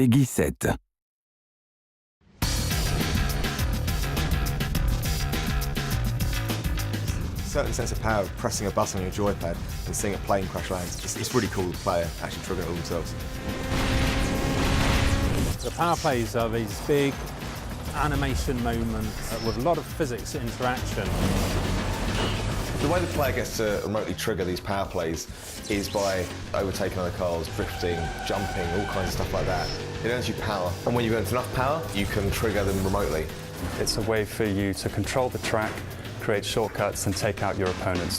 Peggy 7. Certain sense of power of pressing a button on your joypad and seeing a plane crash land. It's really cool, the player actually triggering it all themselves. The power plays are these big animation moments with a lot of physics interaction. The way the player gets to remotely trigger these power plays is by overtaking other cars, drifting, jumping, all kinds of stuff like that. It earns you power, and when you earn enough power, you can trigger them remotely. It's a way for you to control the track, create shortcuts and take out your opponents.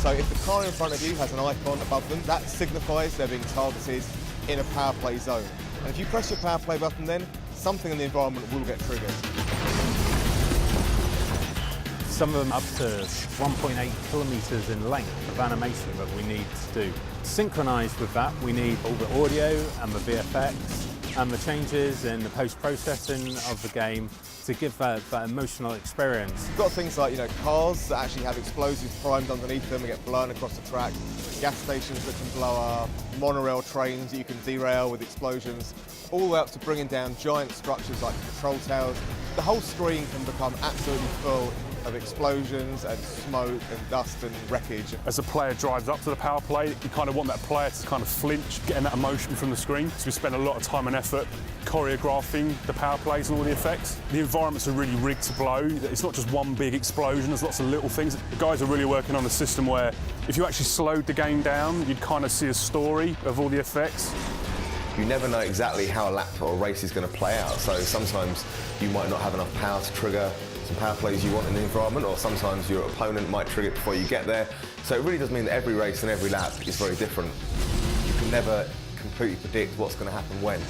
So if the car in front of you has an icon above them, that signifies they're being targeted in a power play zone. And if you press your power play button then, something in the environment will get triggered. Some of them up to 1.8 kilometres in length of animation that we need to do. Synchronised with that, we need all the audio and the VFX and the changes in the post-processing of the game to give that emotional experience. You've got things like, cars that actually have explosives primed underneath them and get blown across the track, gas stations that can blow up, monorail trains that you can derail with explosions, all the way up to bringing down giant structures like control towers. The whole screen can become absolutely full of explosions and smoke and dust and wreckage. As the player drives up to the power play, you kind of want that player to kind of flinch, getting that emotion from the screen. So we spend a lot of time and effort choreographing the power plays and all the effects. The environments are really rigged to blow. It's not just one big explosion, there's lots of little things. The guys are really working on a system where if you actually slowed the game down, you'd kind of see a story of all the effects. You never know exactly how a lap or a race is going to play out, so sometimes you might not have enough power to trigger some power plays you want in the environment, or sometimes your opponent might trigger it before you get there. So it really does mean that every race and every lap is very different. You can never completely predict what's going to happen when.